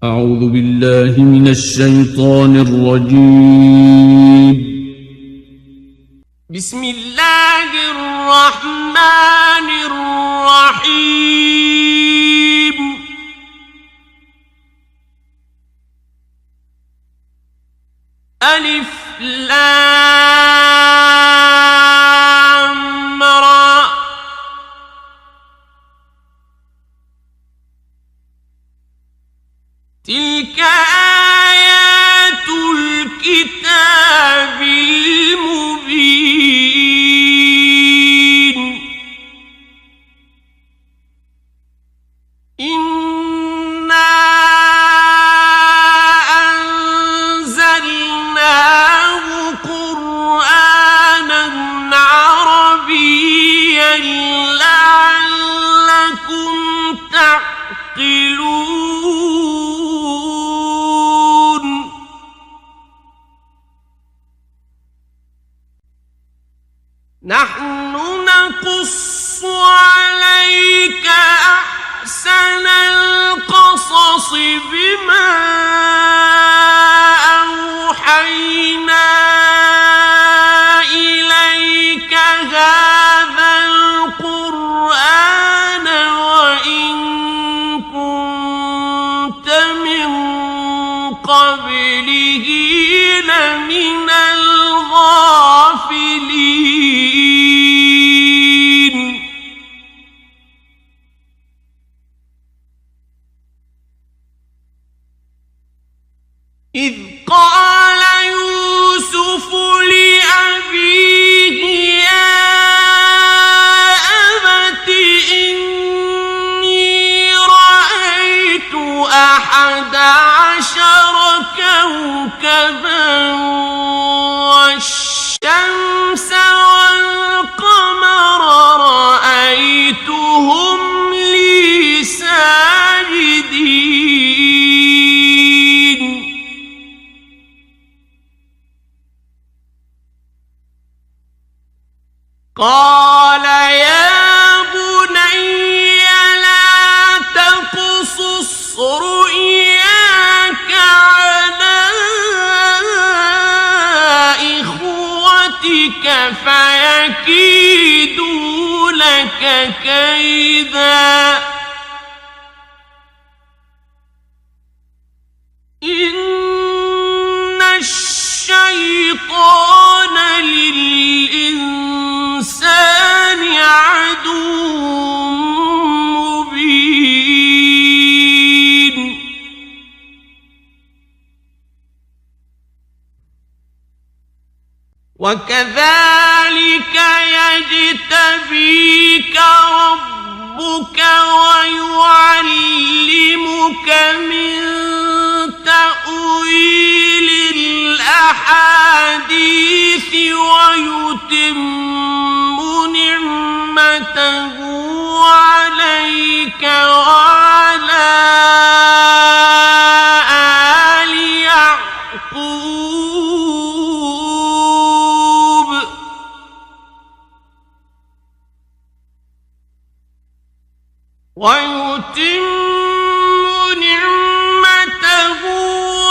أعوذ بالله من الشيطان الرجيم. بسم الله الرحمن الرحيم. ألف لام را. تلك آيات الكتاب المبين. إنا أنزلناه قرآنا عربيا لعلكم تعقلون. نحن نقص عليك أحسن القصص بما أوحينا إليك هذا القرآن وإن كنت من قبله لمن الغافلين. إذ قال يوسف لأبيه يا أبت إني رأيت 11 كوكبا والشمس والقمر رأيتهم لي ساجدين. قال يا بني لا تقصص رؤياك على إخوتك فيكيدوا لك كيدا. إن الشيطان للإنسان عدو مبين. وكذلك يجتبيك ربك ويعلمك من تأويل الأحاديث ويتم نعمته عليك وعلى آل يعقوب ويتم نعمته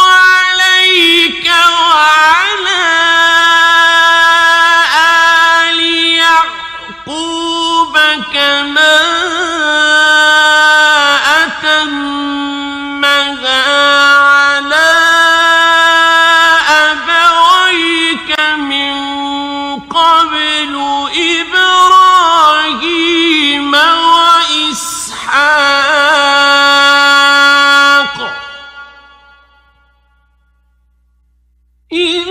عليك وعلى آل يعقوب كما أتمها على أبويك من قبل إبراهيم وإسحاق. إن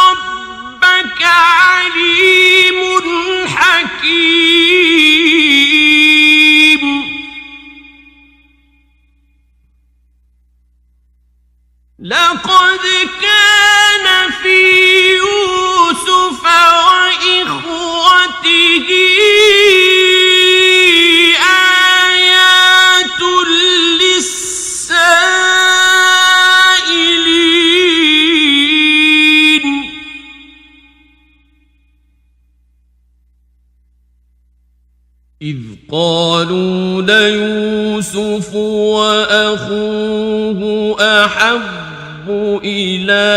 ربك عليم حكيم. لقد كان في يوسف وإخوته آيات للسائلين. إذ قالوا ليوسف وأخوه وأخوه أحب إلى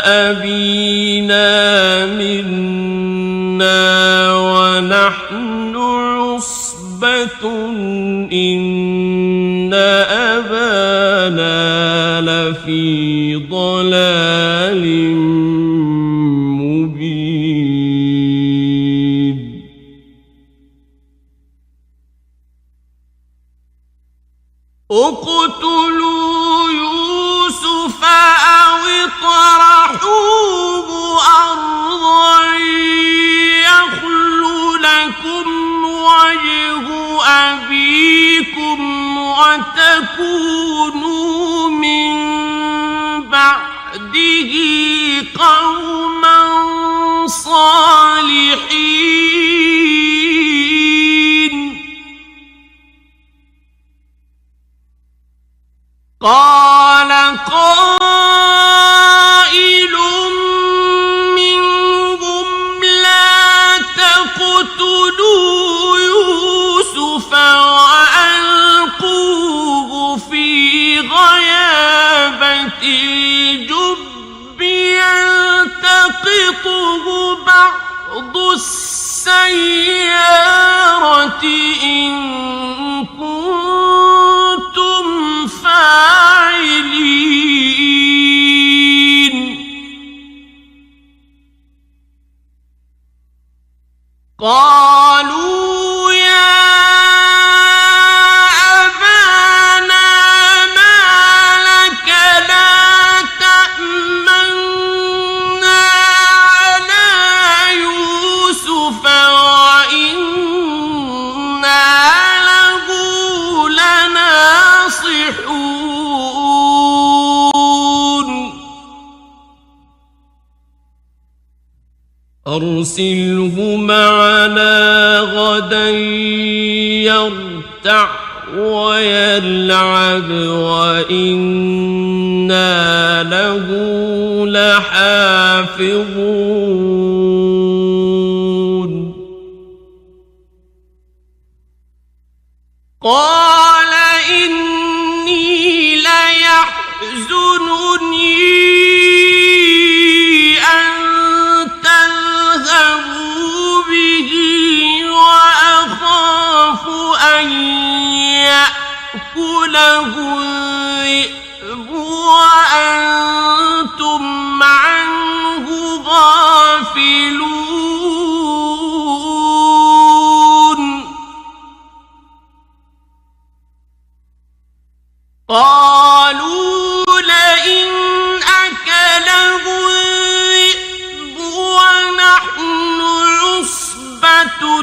أبينا منا ونحن عصبة إن أبانا لفي ضلال مبين اقتلوا يوسف أو اطرحوه أرضا يخل لكم وجه أبيكم وتكونوا من بعده قوما صالحين قال قائل منهم لا تقتلوا يوسف وألقوه في غيابة الجب يلتقطه بعض السيارة إن كنتم فاعلين قالوا يا أبانا ما لك لا تأمنا على يوسف وإنا له لناصحون أرسله معنا غدا يرتع ويلعب وإنا له لحافظون قال إني ليحزنني أن تذهبوا به وأخاف أن يأكله الذئب وأنتم عنه غافلون قالوا لئن أكله الذئب ونحن عصبة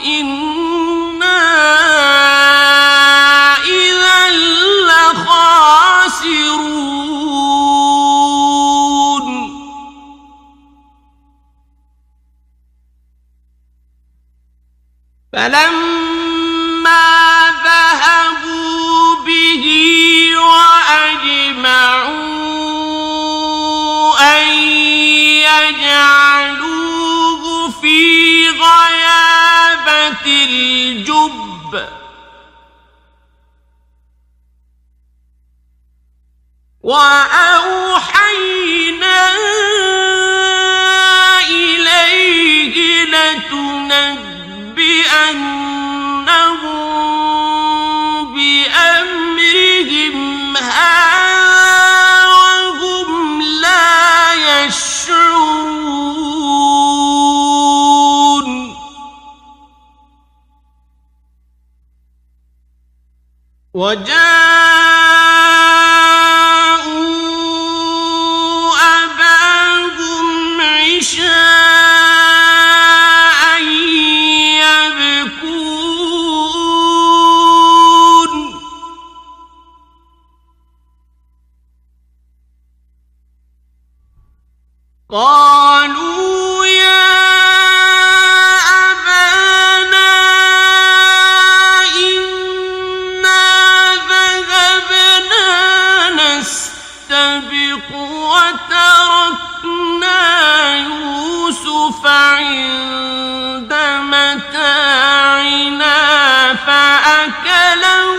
إنا إذا لخاسرون فلما ذهبوا به وأجمعوا أن يجعلوه في غيابة الجب وأوحينا إليه لتنبئنهم بأمرهم هذا وهم لا يشعرون وجاءوا أباهم عشاء يبكون قالوا يا أبانا إنا ذهبنا نستبق وتركنا يوسف عند متاعنا فأكله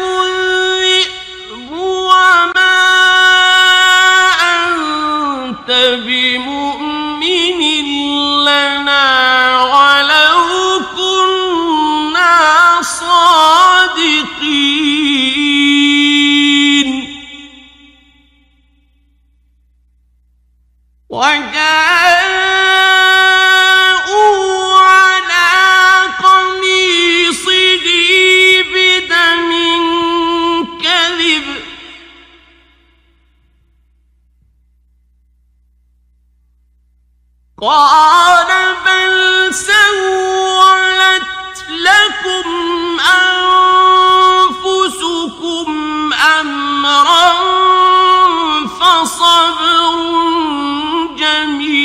قال بل سولت لكم أنفسكم أمرا فصبر جميل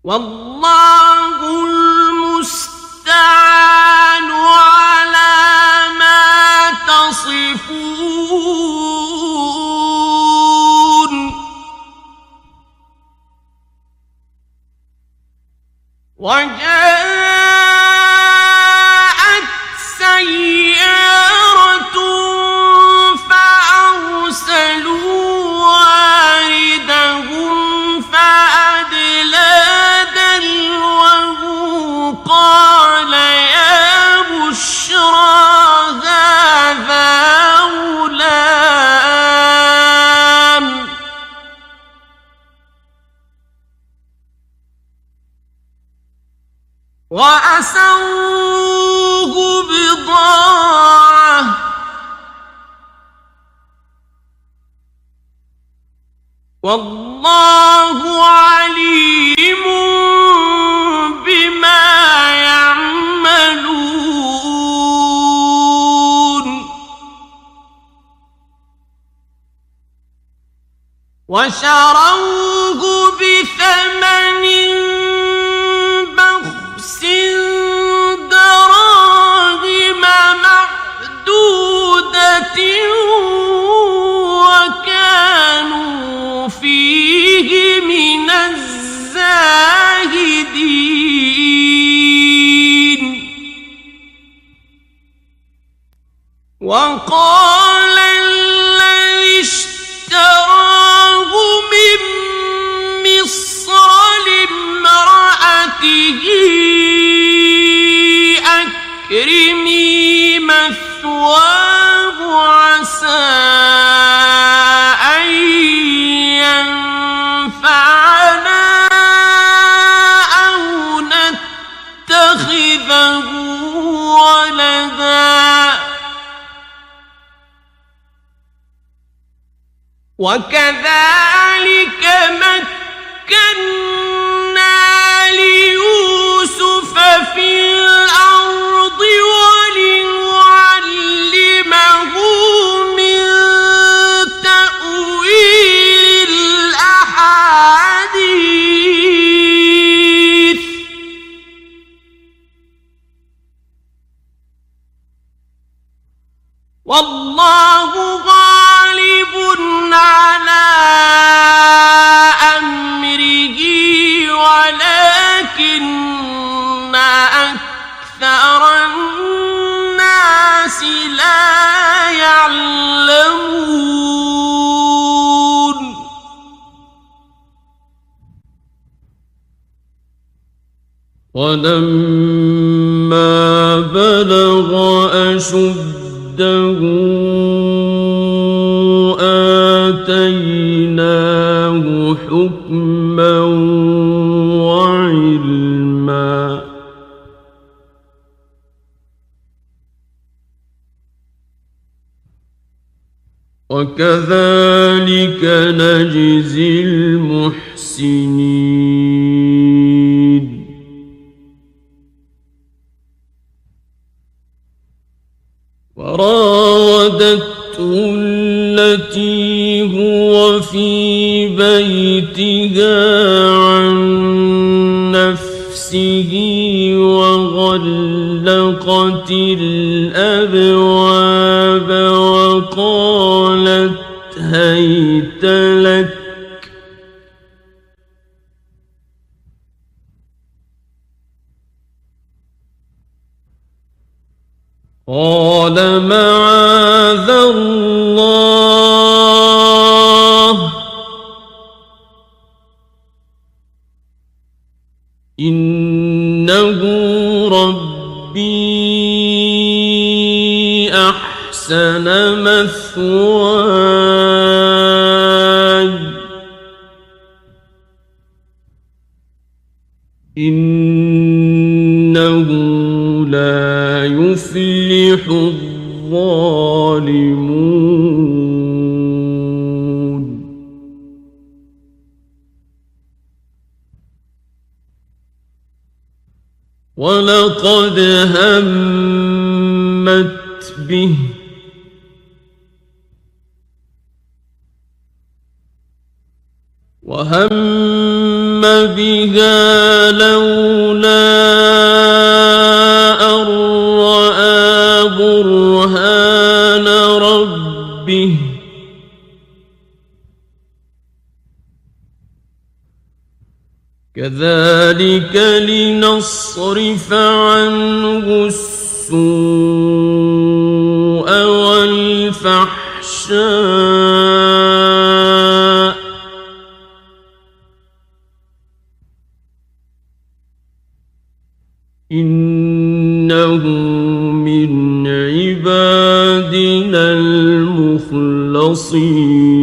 والله المستعان على ما تصفون وجاءت سيارة فأرسلوا واردهم فأدلى دلوه قال يا بشرى هذا غلام وأسروه بضاعة والله عليم بما يعملون وشروه بثمن بخس دراهم معدودة وكانوا فيه من الزاهدين وقال الذي اشتراه من مصر لامرأته أكرمي مثواه عسى أن ينفعنا أو نتخذه ولدا وكذلك مكنا ليوسف في الأرض ولنعلمه من تأويل الأحاديث والله غالب على أمره ولكن أكثر الناس لا يعلمون ولما بلغ أشده آتيناه حكما وعلما وكذلك نجزي المحسنين وراودته التي هو في بيتها عن نفسه وغلقت الأبواب وقالت هيت لك قال معاذ الله إنه ربي أحسن مثواي إنه لا يفلح ولقد همت به وهم بها لولا أن رأى برهان ربه كذلك لنصرف عنه السوء والفحشاء إنه من عبادنا المخلصين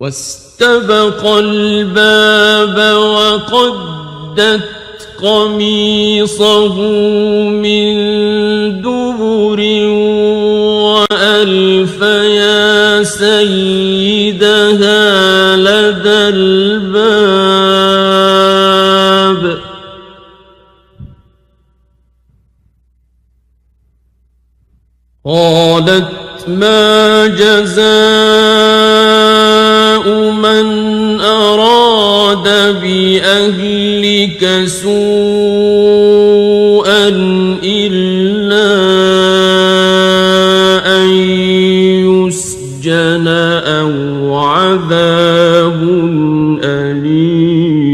واستبق الباب وقدت قميصه من دبر وألف يا سيدها لدى الباب قالت ما جزاء من أراد بأهلك سوءا إلا أن يسجن أو عذاب أليم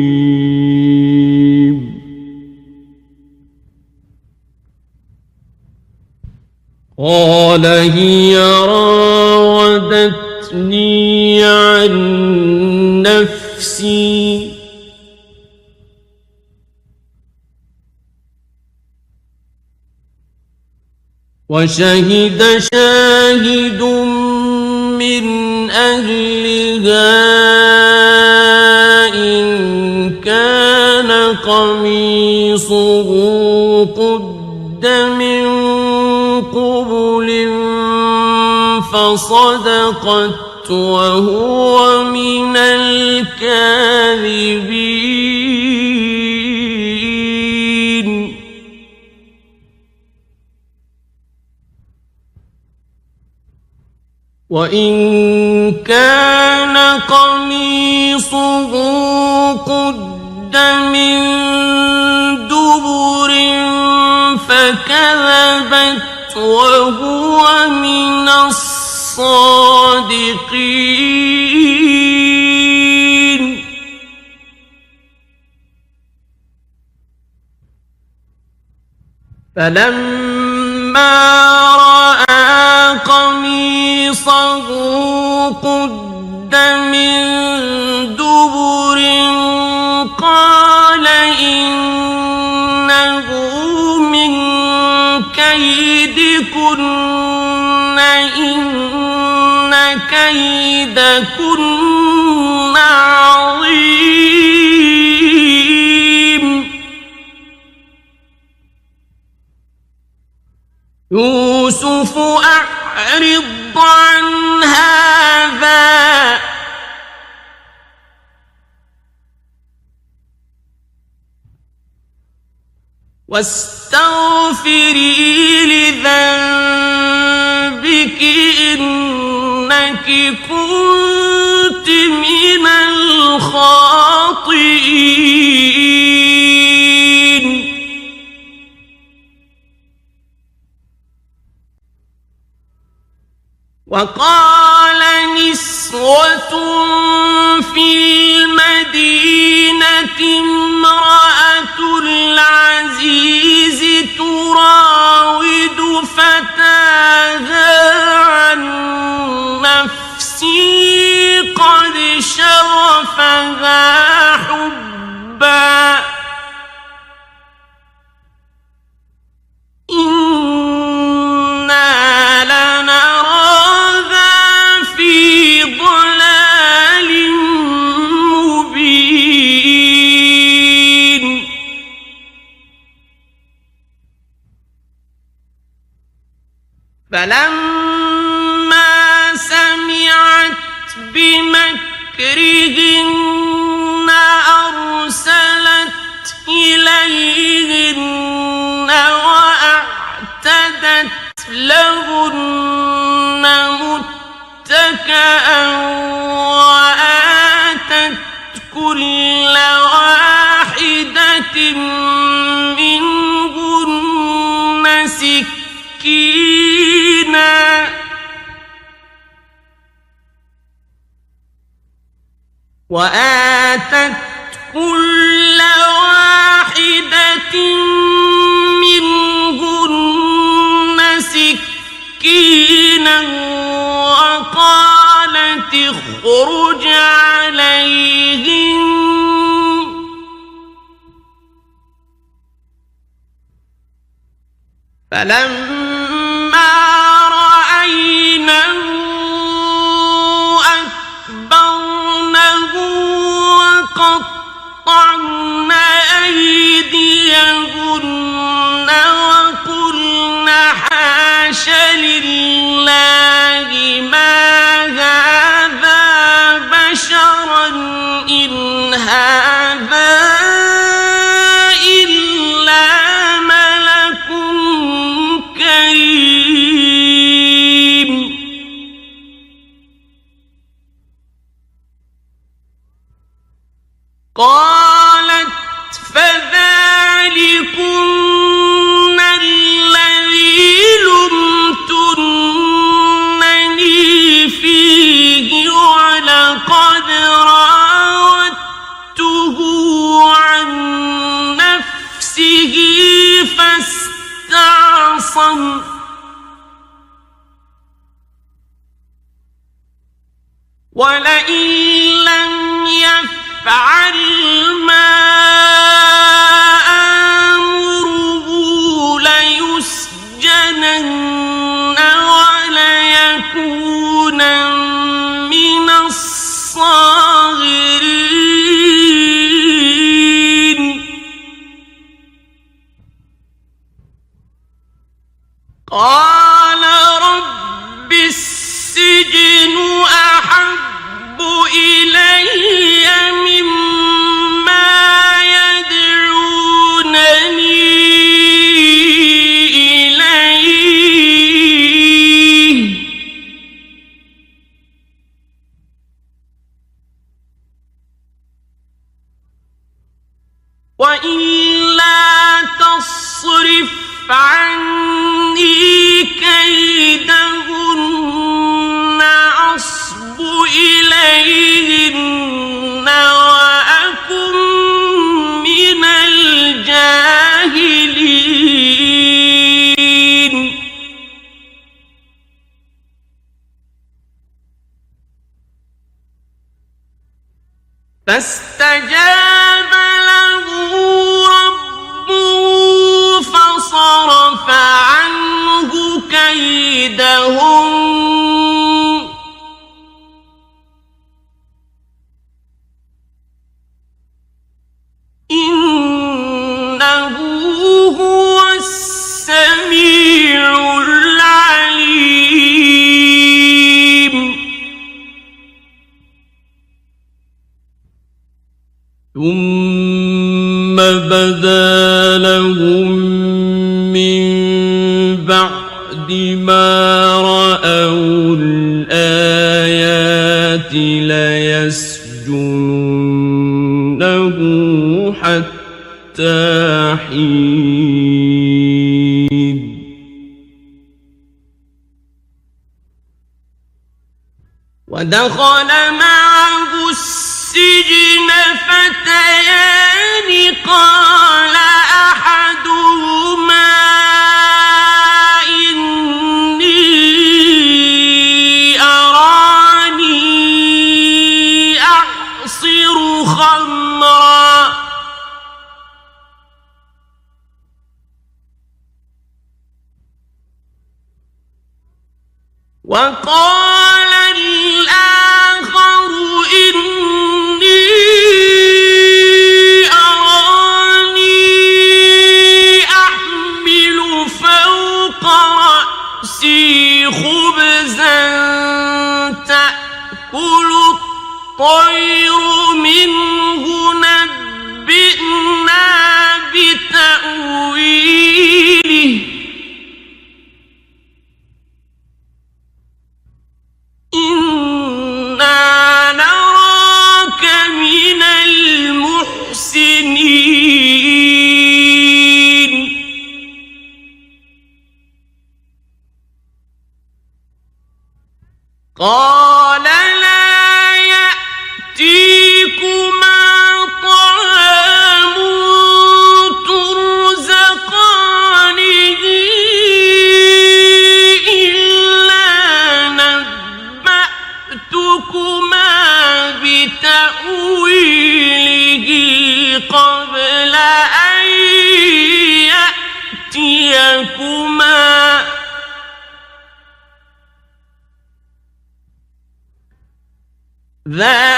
قال هي راودتني عن نفسي وشهد شاهد من أهلها إن كان قميصه قد من قبل فصدقت وهو من الكاذبين وإن كان قميصه قد من دبر فكذبت وهو من الصادقين فلما رأى قميصه قد من دبر قال إنه من كيدكن إن كيدكن عظيم يوسف أعرض عن هذا واستغفري لذنبك إنك كنت من الخاطئين وقال نسوة في المدينة امرأة العزيز تراود فتاها عن نفسه قد شغفها حبا إنا لنراها في ضلال مبين فلما سمعت بمكرهن لهن متكئا وآتت كل واحدة منهن سكينا وقالت اخرج عليهم فلما رأينه أكبرنه وقطعن أيديهن وقلن حاش لله ما هذا بشرا إن هذا إلا ملك كريم قالت فذلكن الذي لمتنني فيه ولقد راودته عن نفسه فاستعصم ولئن لم يفعل ما آمره ليسجنن وليكونا من الصاغرين قال رب السجن أحب إلي مما يدعونني إليه وإلا تصرف عني كيدهن أصب إليهن وأكن من الجاهلين فاستجاب له ربه فصرف عنه كيدهم إنه هو السميع العليم ثم بدا لهم من بعد ما رأوا الآيات ليسجننه حتى حين ودخل معه السجن فتيان قال أحدهما إني أراني أعصر خمرا وقال الآخر إني أراني أحمل فوق رأسي خبزا تأكل الطير منه نبئنا بتأويله قال لا يأتيكما طعام ترزقانه إلا نبأتكما بتأويله قبل أن يأتيكما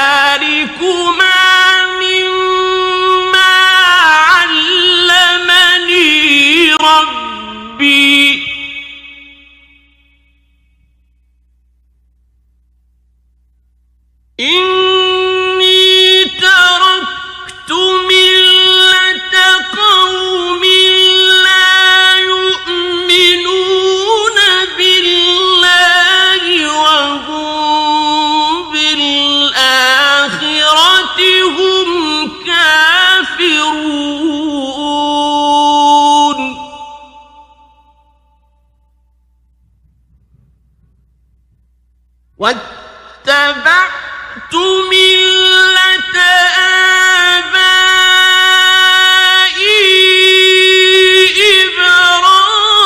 ذلكما مما علمني ربي إني تركت ملة قوم لا يؤمنون بالله وهم بالآخرة هم كافرون واتبعت ملة آبائي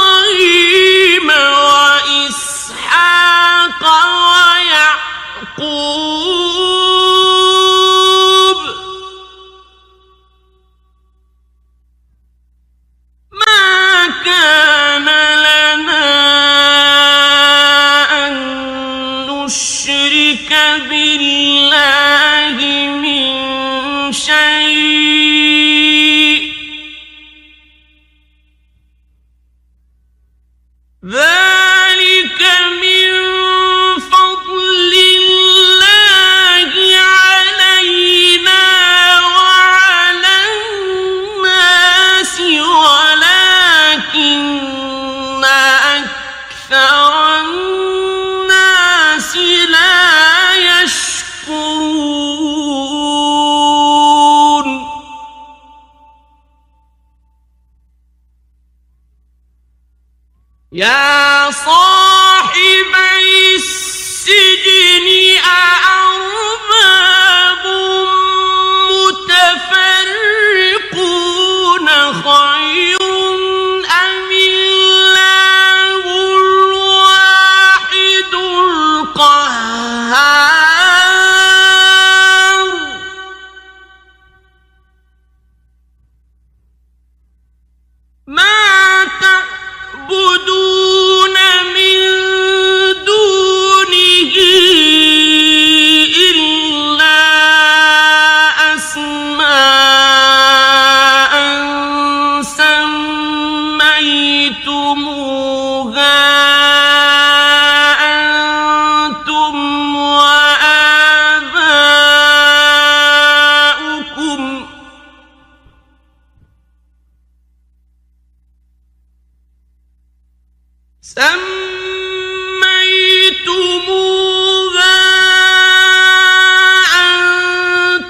إبراهيم وإسحاق ويعقوب ما كان لنا أن نشرك بالله من شيء ذلك من فضل الله علينا وعلى الناس ولكن أكثر الناس لا يشكرون يا صاحبي السجن أأرباب متفرقون خير أم الله الواحد القهار ما تعبدون من دونه إلا أسماء سميتموها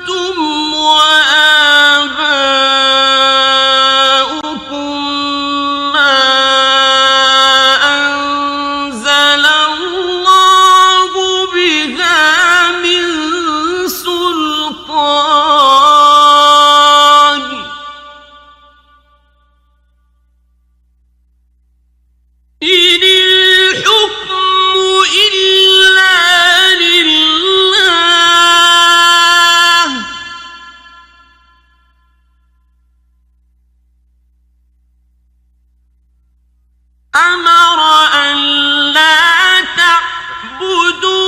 أنتم وآباؤكم ما أنزل الله بها من سلطان إن الحكم إلا لله أمر أن لا تعبدوا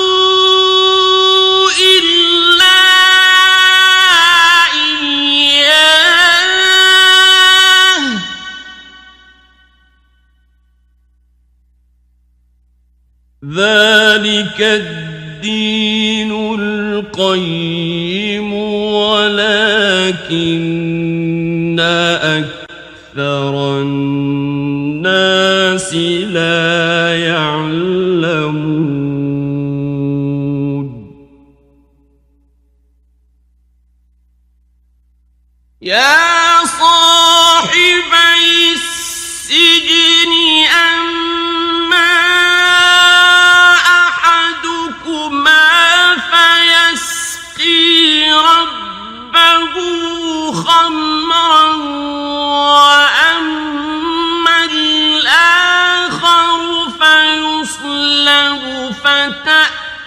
إلا إياه ذلك الدين القيم ولكن أكثر الناس لا يعلمون يا صاحبي السجن أما أحدكما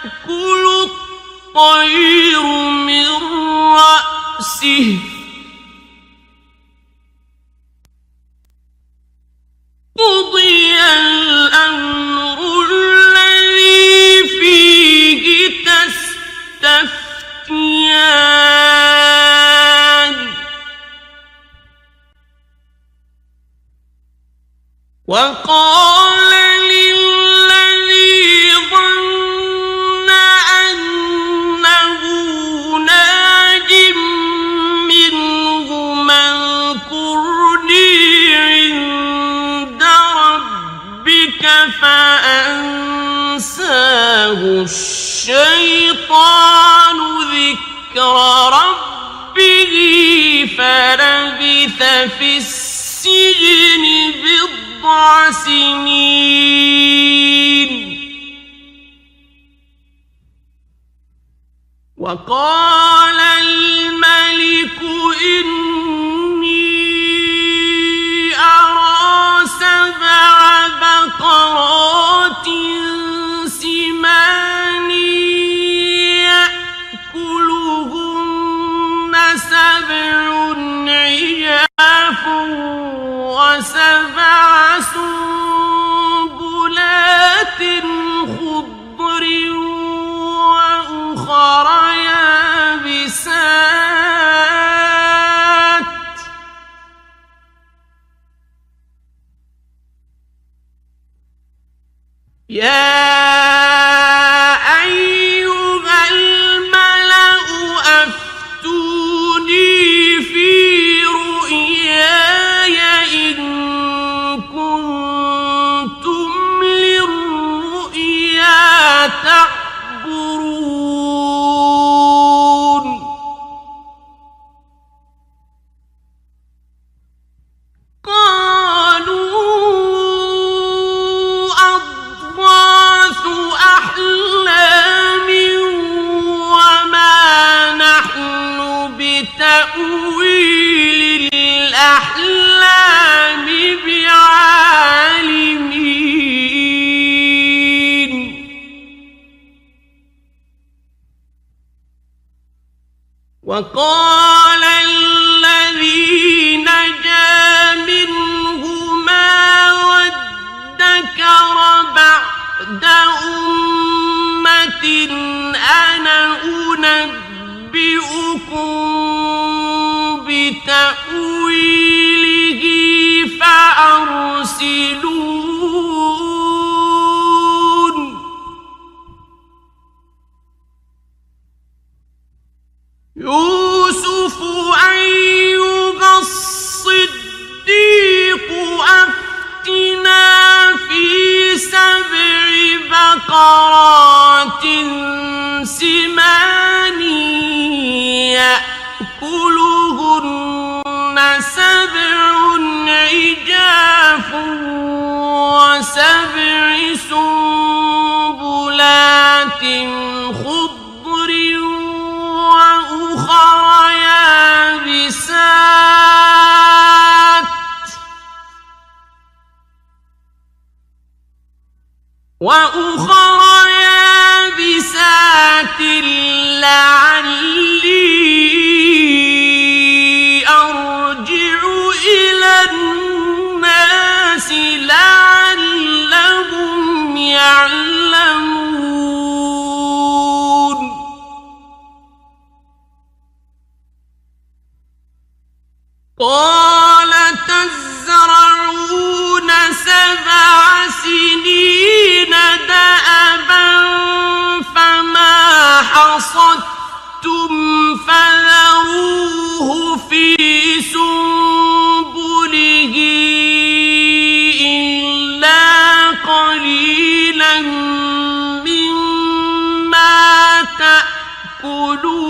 تأكل الطير من رأسه قضي الأمر الذي فيه تستفتيان وقال للذي ظن أنه ناج منهما اذكرني عند ربك فأنساه الشيطان ذكر ربه فلبث في السجن بضع سنين وقال الملك إني أرى 7 بقرات سمان يأكلهن 7 عجاف و7 سنبلات خضر وأخر يابسات يا أيها الملأ أفتوني في رؤياي إن كنتم للرؤيا تعبرون قالوا أضغاث أحلام وما نحن بتأويل الأحلام بعالمين وقال الذي نجا منهما وادكر بعد أمة أنا أنبئكم بتأويله فأرسلون يوسف أيها الصديق أفتنا في 7 بقرات سمان يأكلهن 7 عجاف و7 سنبلات خضر وأخر يابسات لعلي أرجع إلى الناس لعلهم يعلمون قال تزرعون 7 سنين دأبا فما حصدتم فذروه في سنبله إلا قليلا مما تأكلون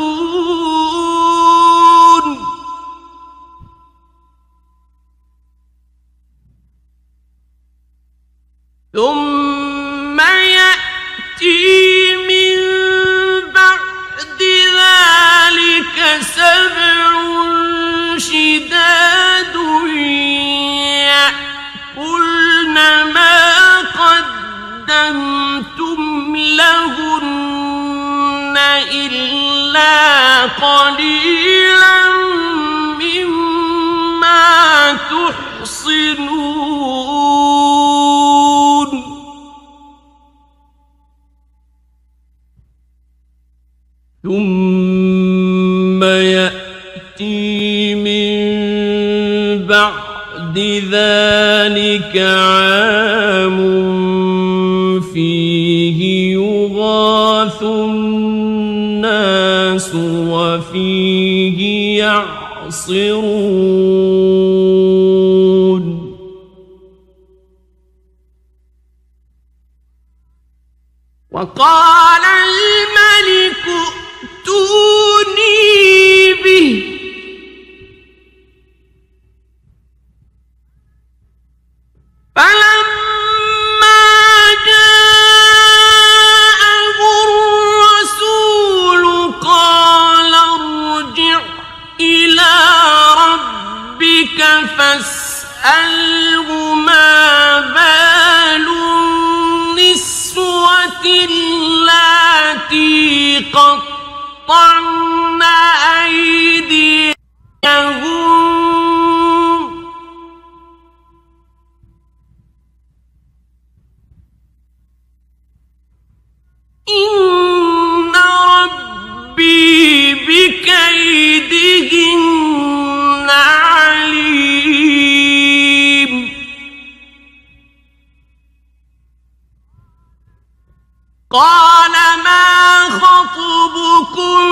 قليلا مما تحصنون ثم يأتي من بعد ذلك عام فيه يغاث الناس وفيه يعصرون وقال الملك ائتوني به فلما جاءه الرسول قال ارجع إلى ربك فاسأله ما بال النسوة اللاتي قطعن أيديهن إن ربي بكيدهن عليم قال ما خطبكن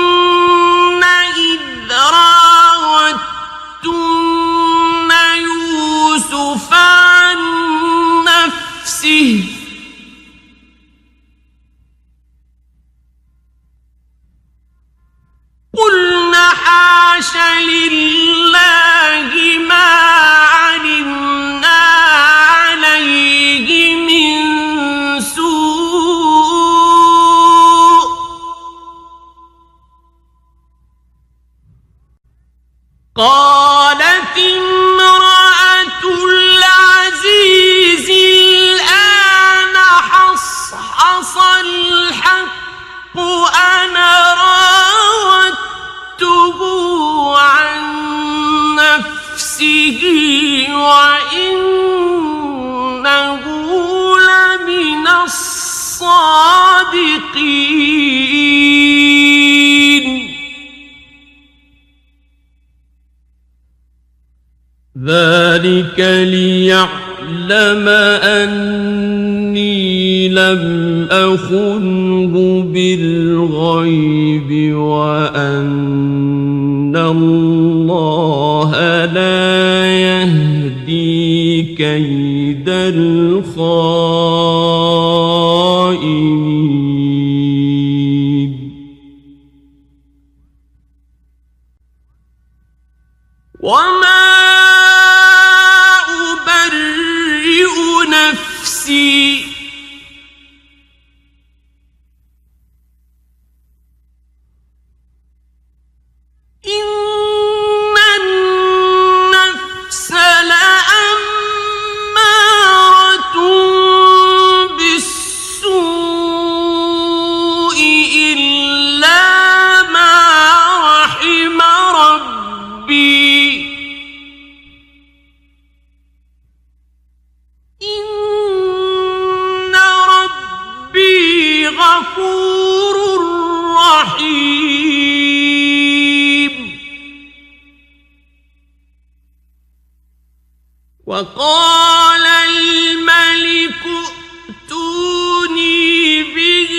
إذ راوتن يوسف عن نفسه قلنا حاش لله ما علمنا عليه من سوء قالت امرأة العزيز الآن حصحص الحق أنا راودته عن نفسه وإنه لمن الصادقين ذلك ليعلم أني لم أخنه بالغيب وأن الله لا يهدي كيد الخائنين وما أبرئ نفسي إن النفس لأمارة بالسوء إلا ما رحم ربي إن ربي غفور رحيم وقال الملك ائتوني به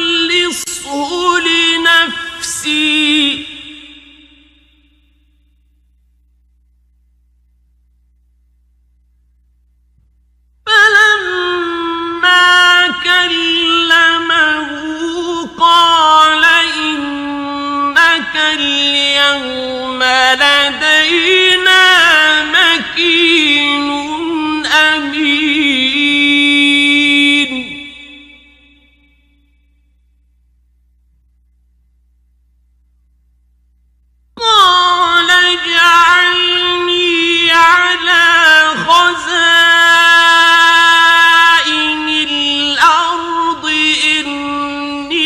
أستخلصه لنفسي فلما كلمه قال إنك اليوم لدينا مكين أمين قال اجعلني على خزائن الأرض إني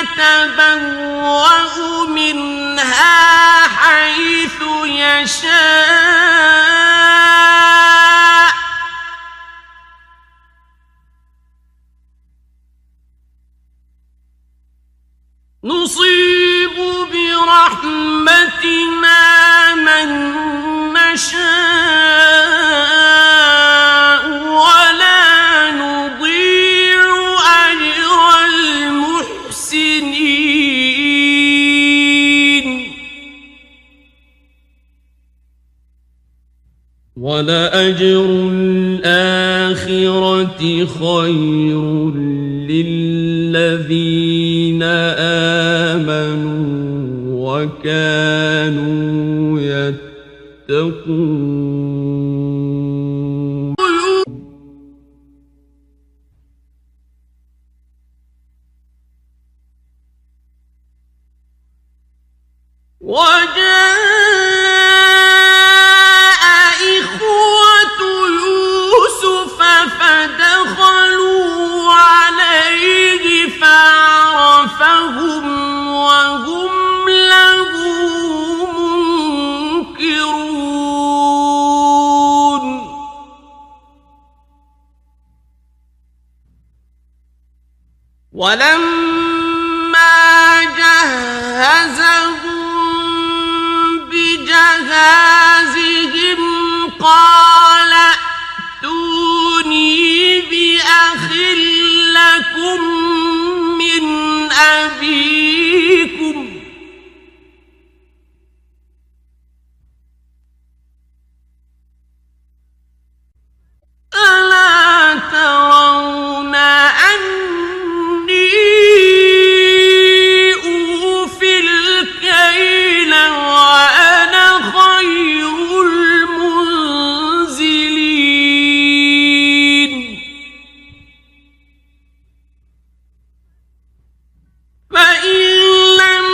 يتبوأ منها حيث يشاء نصيب برحمتنا من نشاء ولا نضيع أجر المحسنين ولأجر الآخرة خير للذين آمنوا وكانوا يتقون وجاء إخوة يوسف فدخلوا عليه فعرفهم وهم له منكرون ولما جهزهم بجهازهم قال ائتوني بأخ لكم من أبيكم ألا ترون أني أوفي الكيل وأنا خير المنزلين فإن لم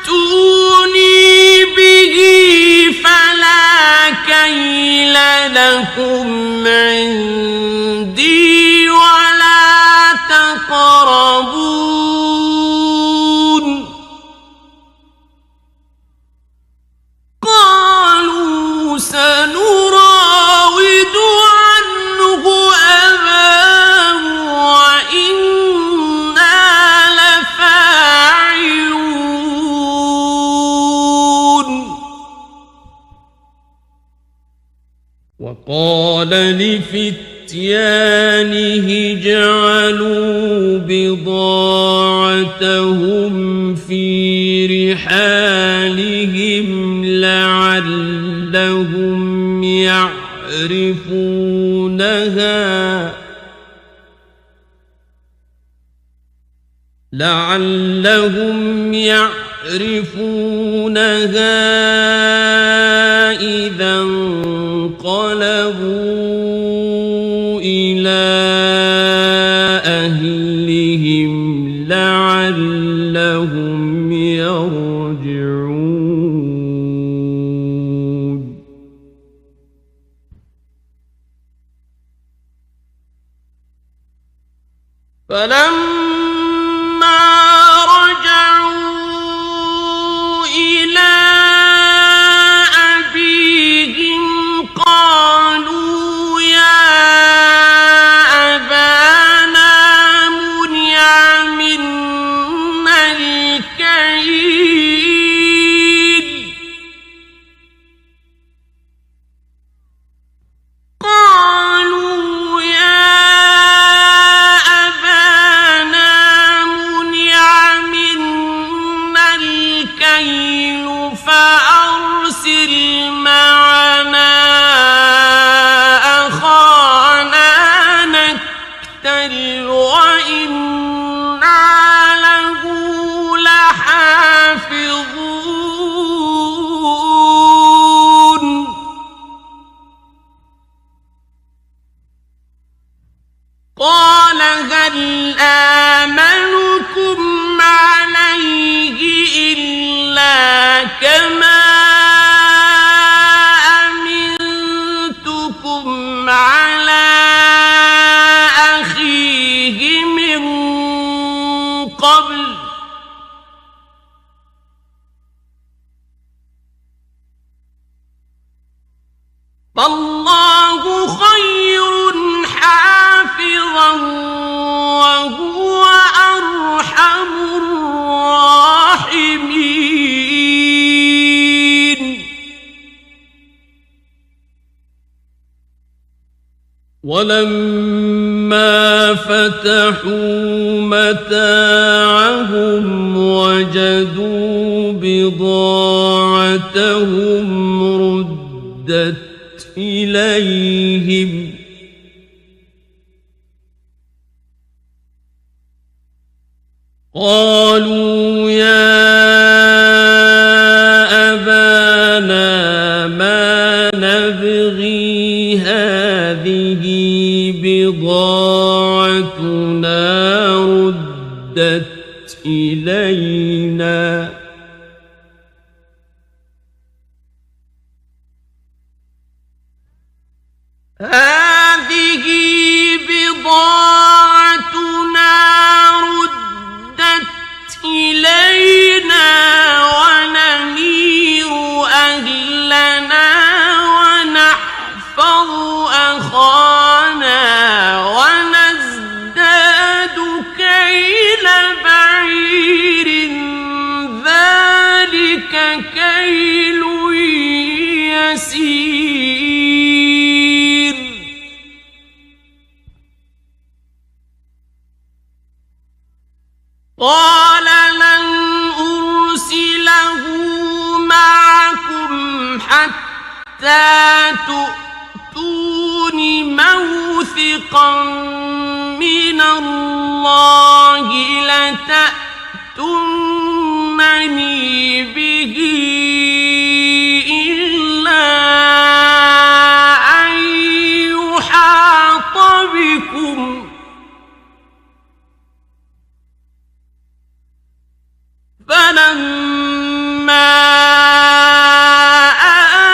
تأتوني به فلا كيل لكم عندي ولا تقربون قالوا سنراود عنه أباه وإنا لفاعلون وقال لفتيانه جعلوا بضاعتهم في رحالهم لعلهم يعرفونها إذا انقلبوا إلى أهلهم لعلهم يرجعون فلما رجعوا إلى أبيهم قالوا يا أبانا منع منا الكيل قالوا يا فأرسل معنا أخانا نكتل وإنا له لحافظون قال هل آمنكم عليه إلا كما أمنتكم على أخيه من قبل فالله خير حافظا وهو أرحم الراحمين. ولما فتحوا متاعهم وجدوا بضاعتهم ردت إليهم قالوا يا أبانا ما نبغي هذه بضاعتنا ردت إلينا هذه بضاعتنا ردت إلينا ونمير أهلنا ونحفظ أخانا ونزداد كيل بعير ذلك كيل يسير. قال لن أرسله معكم حتى تؤتون موثقا من الله لتأتونني به إلا أن يحاط بكم فلما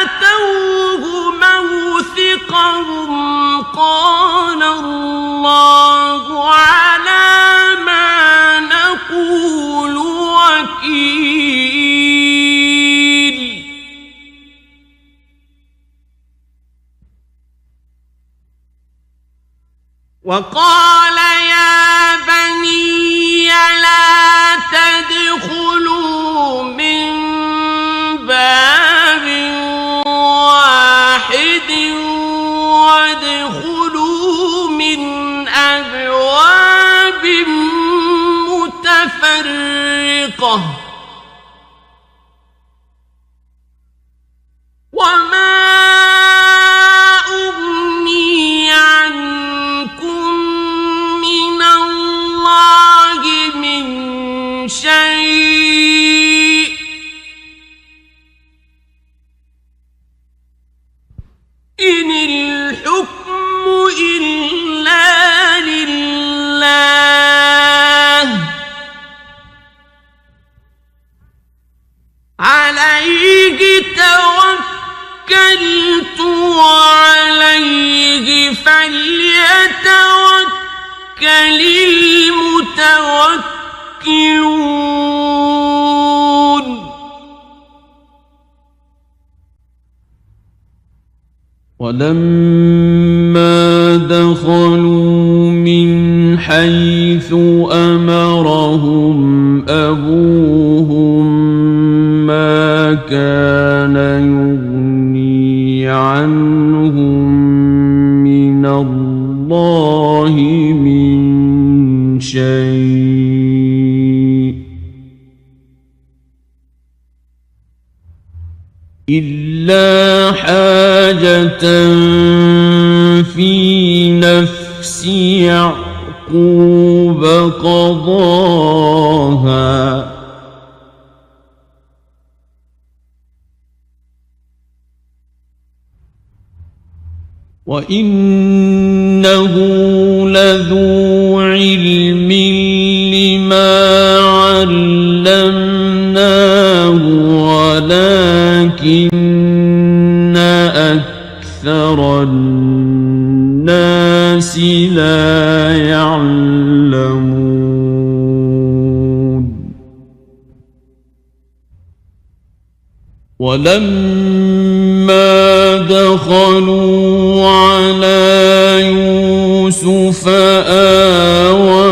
آتوه موثقهم قال الله على ما نقول وكيل. وقال يا بني لا تدخلوا من باب واحد وادخلوا من أبواب متفرقة وما أغني عنكم من الله من شيء إن الحكم إلا لله عليه توكلت وعليه فليتوكل المتوكلون. ولما دخلوا من حيث أمرهم أبوهم ما كان يغني عنهم من الله من شيء إلا حاجة في نفس يعقوب قضاها وإنه لذو علم لما علمناه ولكن أكثر الناس لا يعلمون. ولما دخل دخلوا على يوسف آوى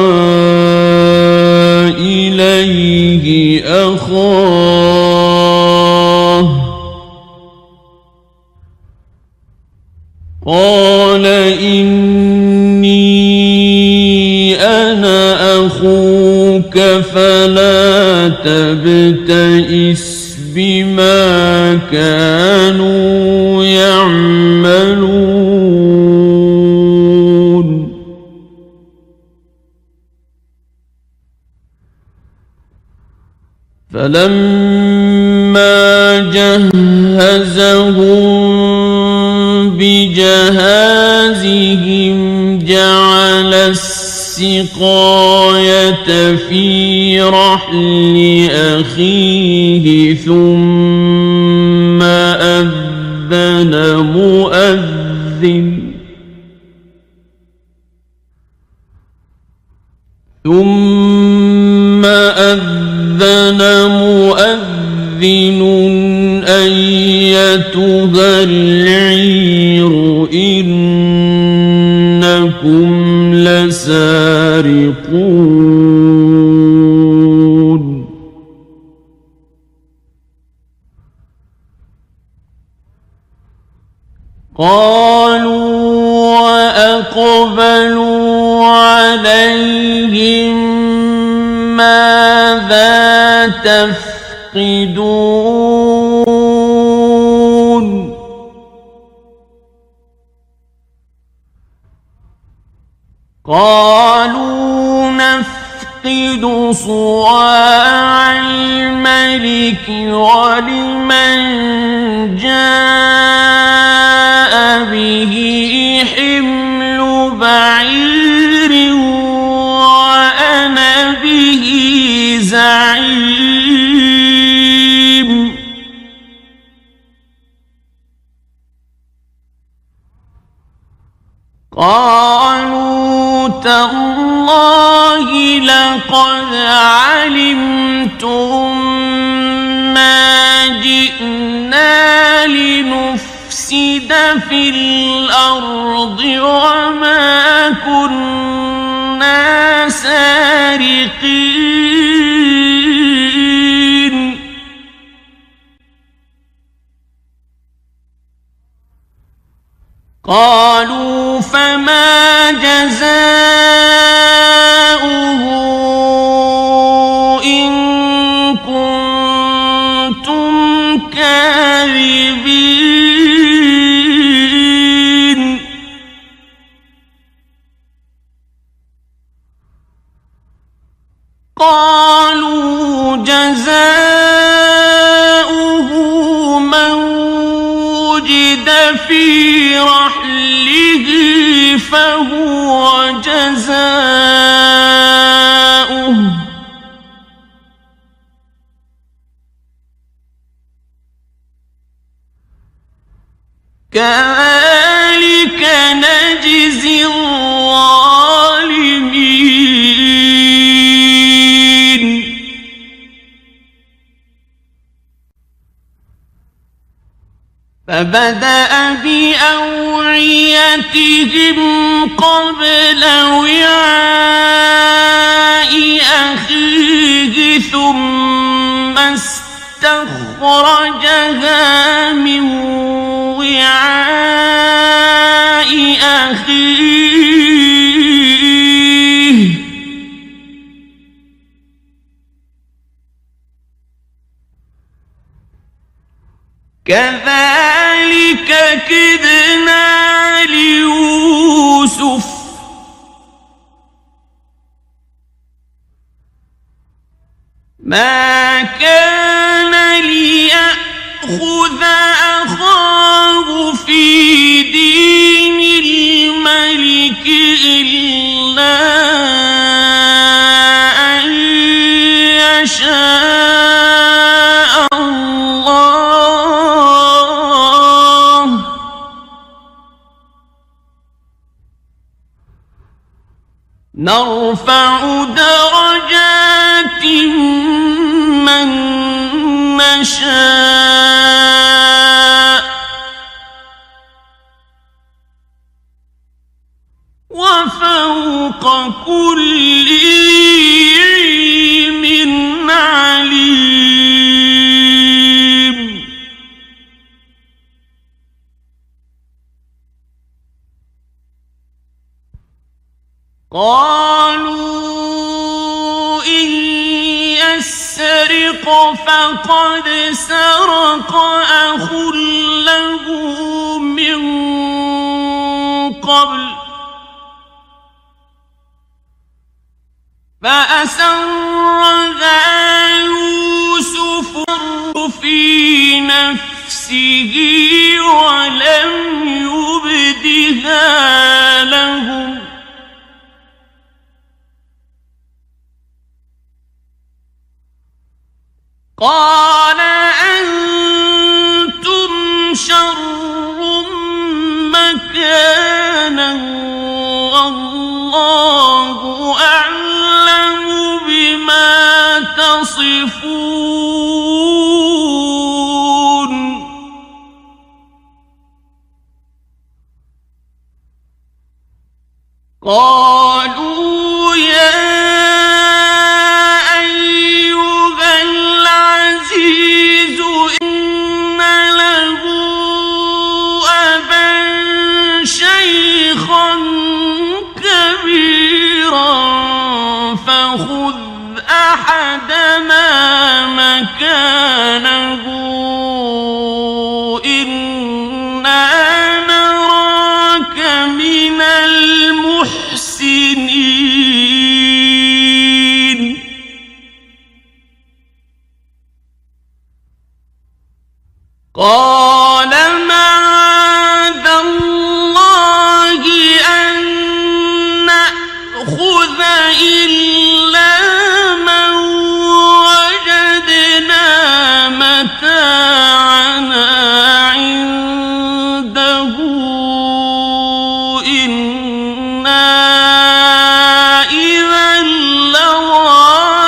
إليه أخاه قال إني أنا أخوك فلا تبتئس بما كانوا يعملون فلما جهزهم بجهازهم جعل السقاية في رحل أخيه ثم أذن مؤذن أيتها العير إنكم لسارقون قالوا وأقبلوا عليهم ماذا تفقدون قالوا نفقد صواع الملك ولمن جاء به حمل بعير وأنا به زعيم قالوا تالله لقد علمتم ما جئنا لنفسد في الأرض وما كنا سارقين قالوا فما جزاؤه إن كنتم كاذبين قالوا جزاؤه من وجد في رحله فهو جزاؤه كذلك نجزي الظالمين فبدأ بأوعيتهم قبل وعاء أخيه ثم استخرجها من وعاء أخيه كذلك كدنا ليوسف ما كان ليأخذ أخاه في دين الملك إلا أن يشاء الله نرفع درجات من نشاء وفوق كل ذي علم عليم. قالوا إن يسرق فقد سرق أخ له من قبل فأسرها يوسف في نفسه ولم يبدها لهم قال أنتم شر مكانا والله أعلم بما تصفون. قالوا يا أيها العزيز إن له أبا شيخا كبيرا فخذ أحدنا مكانه إنا نراك من المحسنين. قال معاذ الله أن نأخذ إلا من وجدنا متاعنا عنده إنا إذا لظالمون.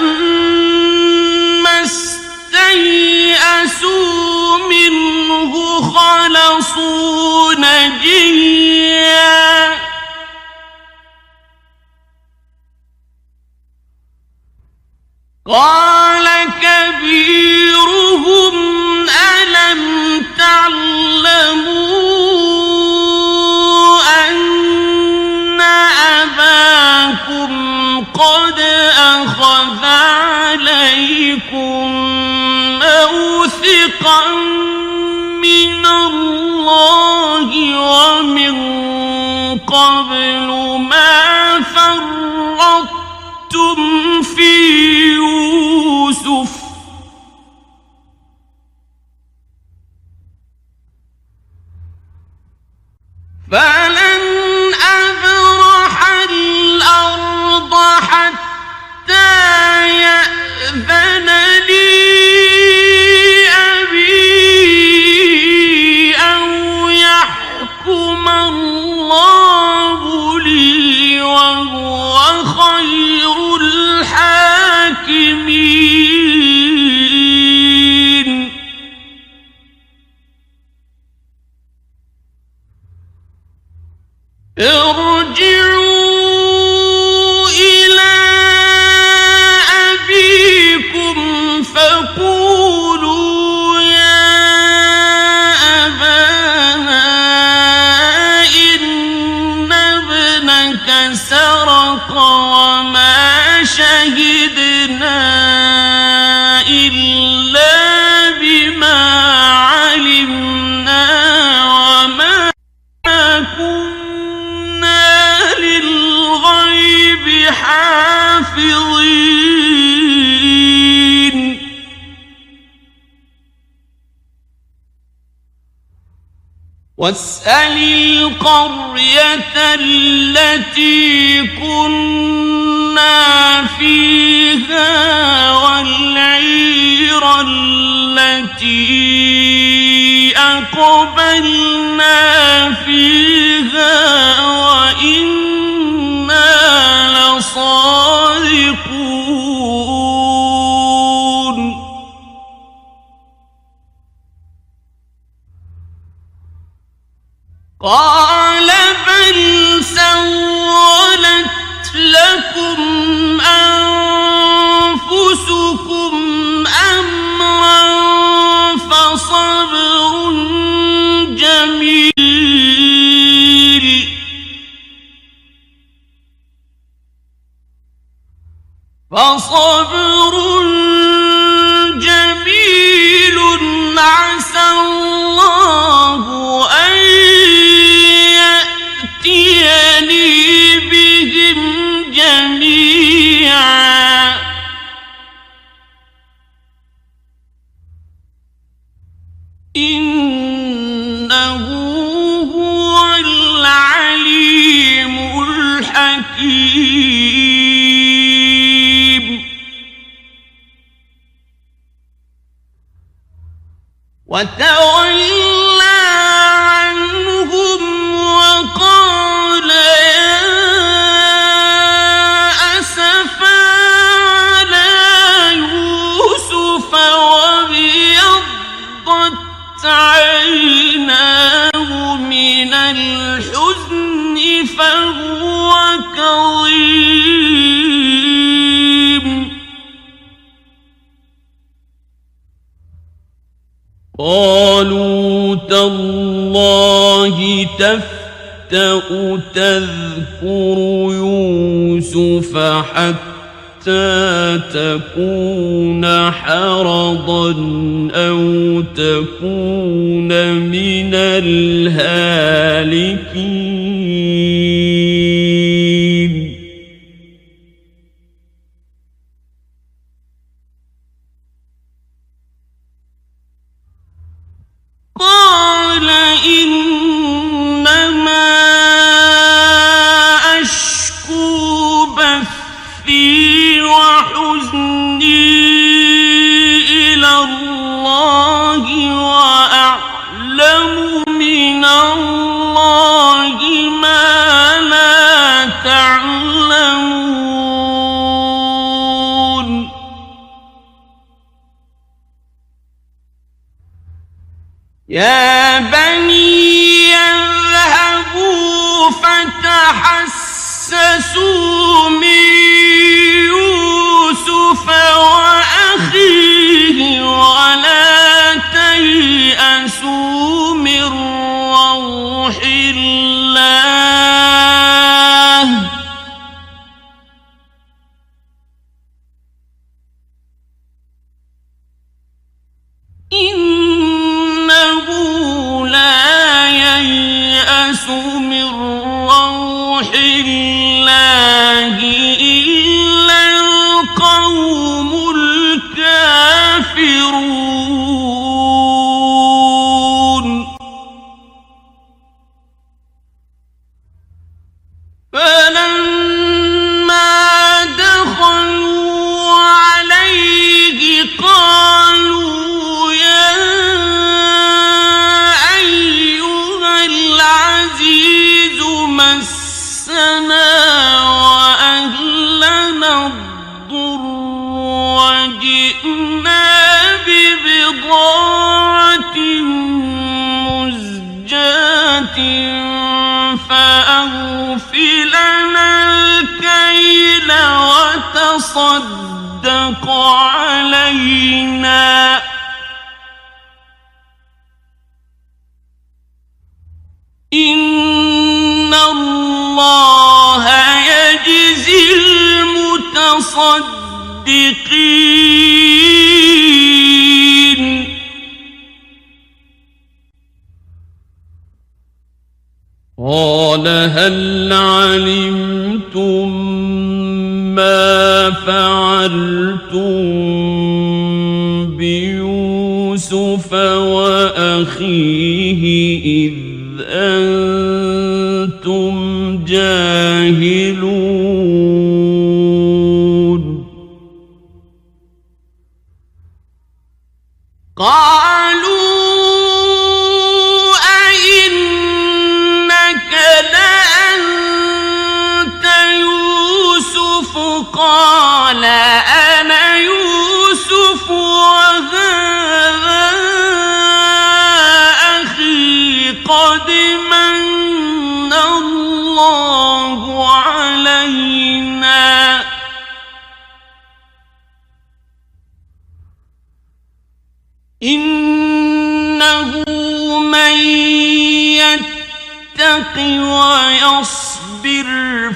فلما استيئسوا منه خلصوا نجيا قال كبيرهم ألم تعلموا أن أباكم قد أخذ عليكم موثقا من الله ومن قبل ما فرطتم في يوسف فلن أبرح الأرض حتى يأذن لي أبي أو يحكم الله لي وهو خير الحاكمين. ارجعوا إلى أبيكم فقولوا يا أبانا إن ابنك سرق وما شهدنا إلا بما علمنا وما كنا للغيب حافظين. واسأل القرية التي كنا فيها والعير التي أقبلنا فيها وإنا لصادقون. قال بل سولت لكم أنفسكم أمرا فصبر جميل عسى الله أن يأتيني بهم جميعا إنه هو العليم الحكيم وتولى عنهم وقال يا أسفا على يوسف وابيضت عيناه من الحزن فهو كظيم قالوا تالله تفتأ تذكر يوسف حتى تكون حرضا أو تكون من الهالكين قال إنما أشكو بثي وحزني إلى الله وأعلم من الله ما لا تعلمون يا بني اذهبوا فتحسسوا من يوسف وأخيه ولا تيأسوا من روح الله إنه لا ييأس من روح الله إلا القوم الكافرون فلما دخلوا عليه قالوا يا أيها العزيز مسنا وأهلنا الضر وجئنا ببضاعة مزجاة فأوف لنا الكيل وتصدق علينا إن الله يجزي المتصدقين قال هل علمتم ما فعلتم بيوسف وأخيه إذ أنتم جاهلون قالوا أئنك لأنت يوسف قال أنا يوسف وهذا أخي قد من إنه من يتق ويصبر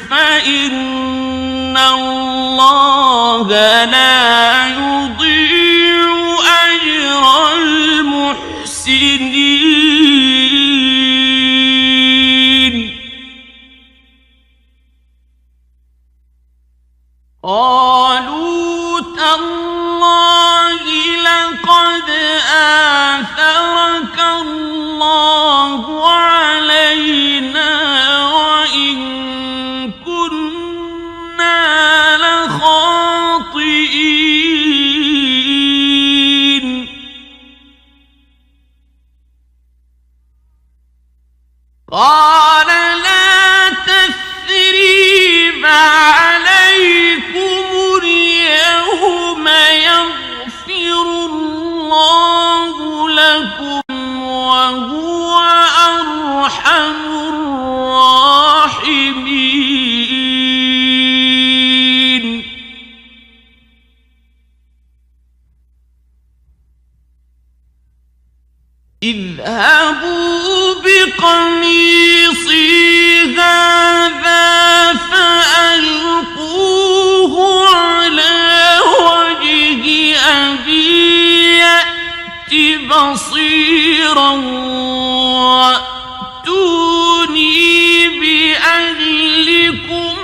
فإن الله لا يضيع أجر المحسنين. قالوا تالله لقد آثرك الله علينا وإن كنا لخاطئين. قال لا تثريب عليكم اليوم يغفر الله لكم وهو أرحم الراحمين. اذهبوا بقميصي هذا فألقوه على وجه أبي يأت بصيرا وأتوني بأهلكم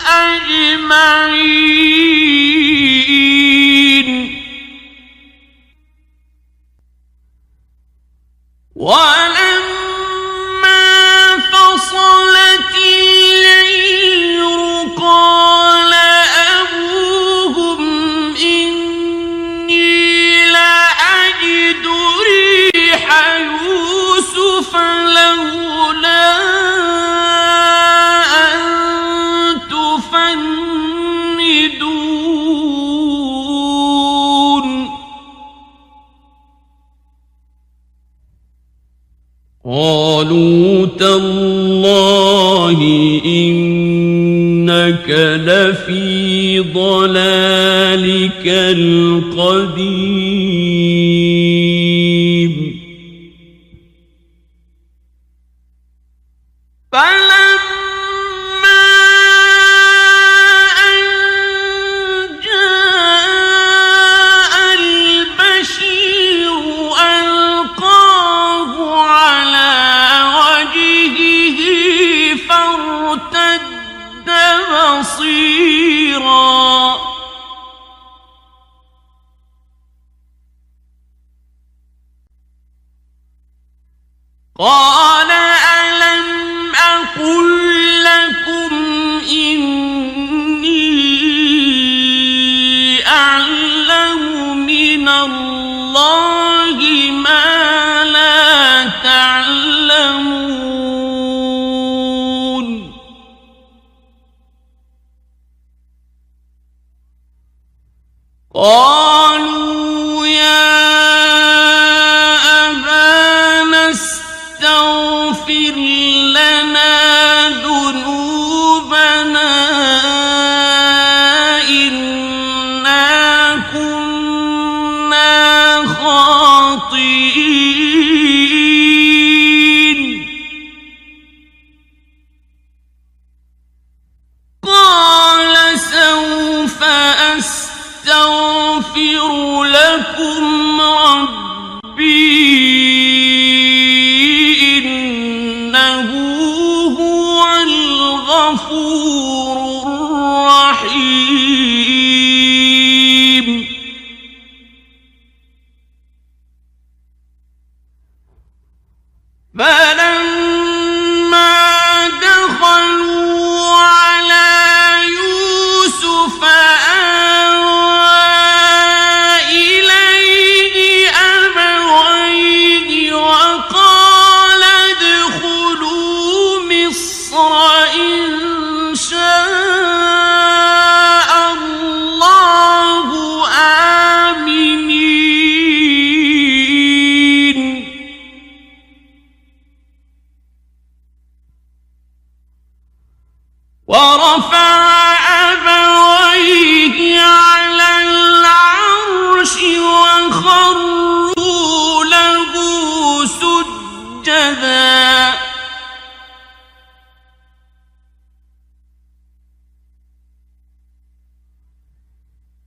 أجمعين. ولما فصلت العير قال أبوهم إني لأجد ريح يوسف لولا أن تفندون. قالوا تالله إنك لفي ضلالك القديم. فلما أن جاء البشير ألقاه على وجهه فارتد بصيرا. قال ألم أقل لكم إني أعلم من الله ما لا تعلمون. قالوا يا أبانا استغفر لنا ذنوبنا إنا كنا خاطئين. قال سوف أستغفر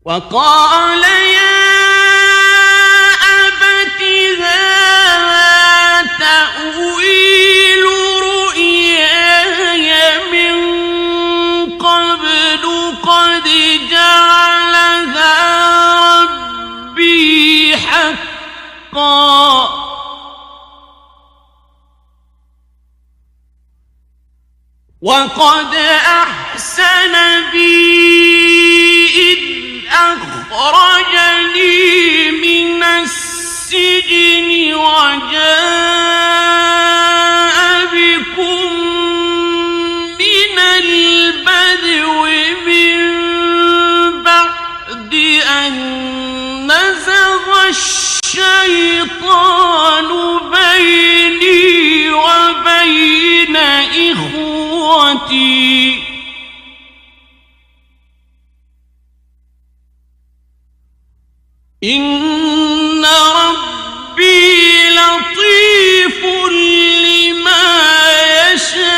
وقال يا أبت هذا تأويل رؤياي من قبل قد جعلها ربي حقا وقد أحسن بي إذ أخرجني من السجن وجاء بكم من البدو من بعد أن نزغ الشيطان بيني وبين إخوتي إن ربي لطيف لما يشاء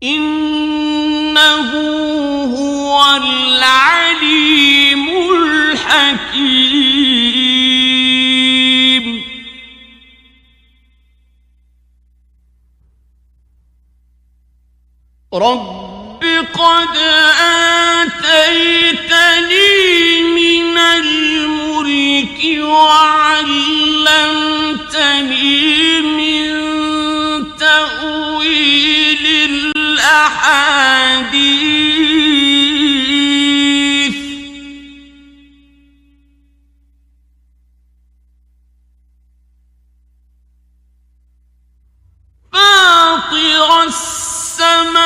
إنه هو العليم الحكيم رب قد آتيتني من الملك وعلمتني من تأويل الأحاديث فاطر السماوات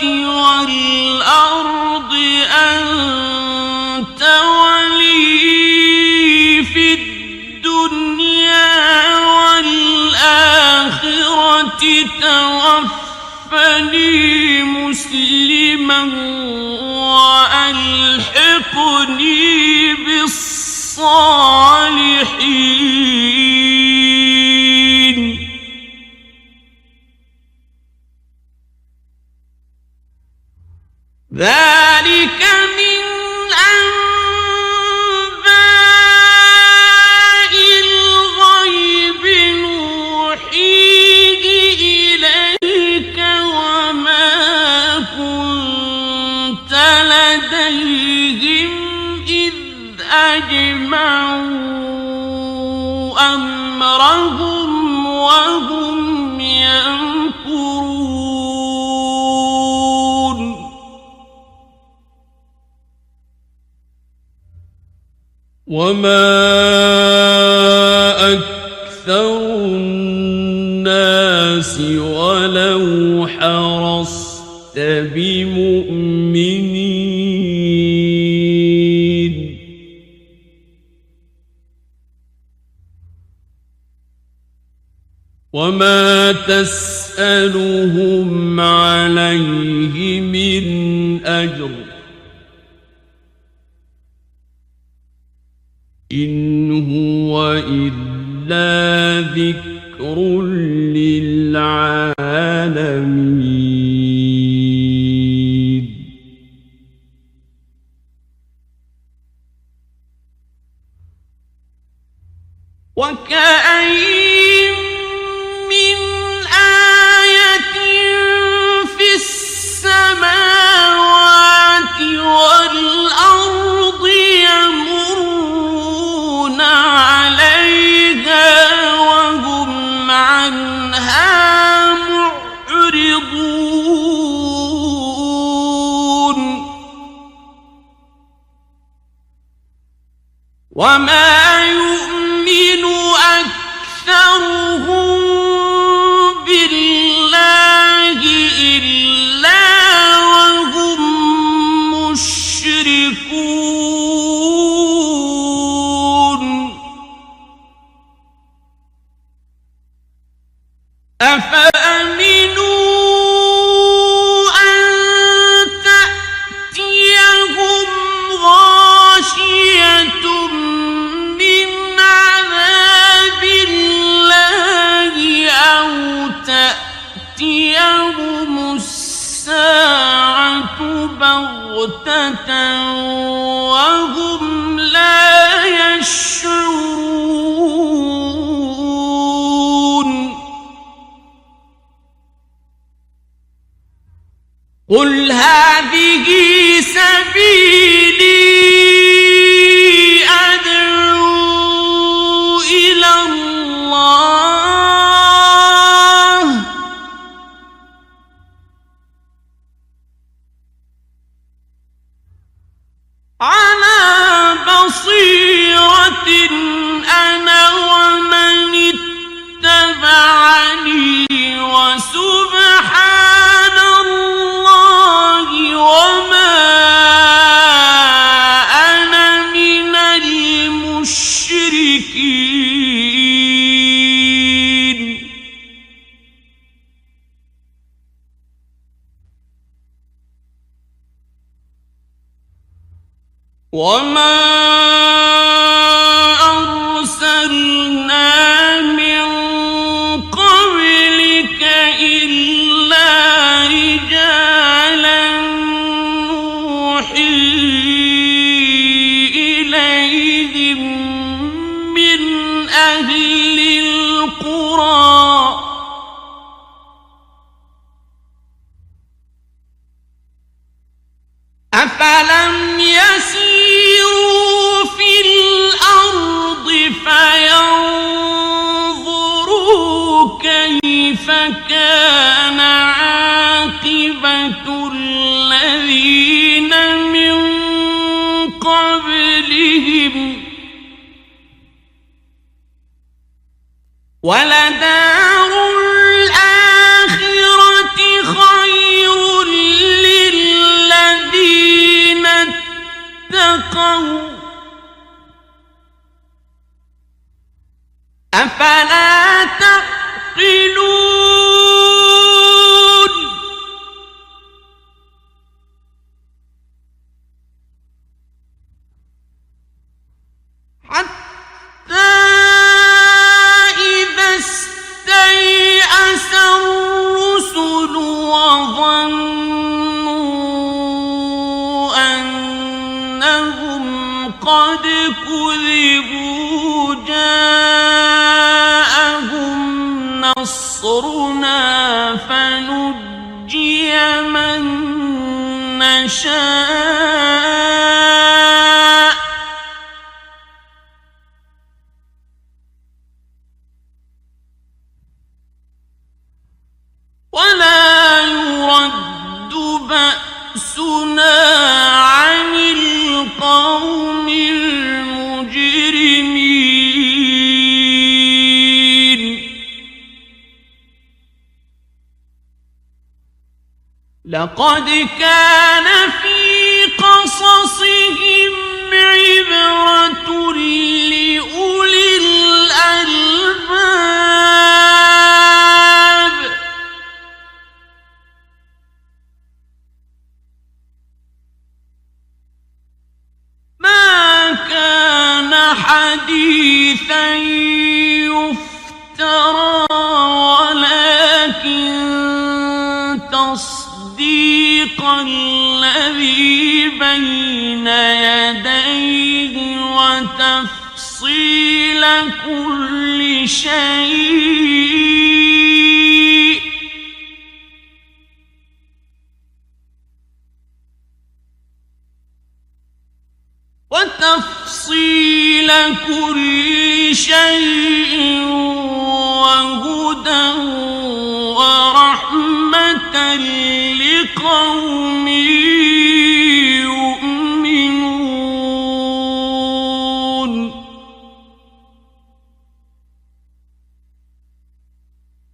والأرض أنت ولي في الدنيا والآخرة توفني مسلما وألحقني بالصالحين ذلك من أنباء الغيب نوحيه إليك وما كنت لديهم إذ أجمعوا أمرهم وهم يمكرون وما أكثر الناس ولو حرصت بمؤمنين وما تسألهم عليه من أجر إن هو إلا ذكر للعالمين وكأين من آية في السماوات والأرض يمرون عليها وهم عنها معرضون وما يؤمن أكثرهم بالله إلا وهم مشركون أفأمنوا أن تأتيهم غاشية من عذاب الله بغتة وهم لا يشعرون قل هذه سبيلي أدعو إلى الله على بصيرة أنا ومن اتبعني وسبحان الله وما أنا من المشركين وما أرسلنا من قبلك إلا رجالا نوحي إليهم من أهل القرى أفلم يسيروا في الأرض فينظروا كيف كان عاقبة الذين من قبلهم ولدار الآخرة خير للذين اتقوا أفلا تعقلون حتى إذا استيأس الرسل وظنوا أنهم قد كذبوا جاءهم نصرنا فنجي من نشاء ولا يرد بأسنا عن القوم المجرمين لقد كان في قصصهم عبرة لأولي الألباب ما كان حديثا يفترى ولكن تصديق الذي بين يديه وتفصيل كل شيء وهدى ورحمة لقوم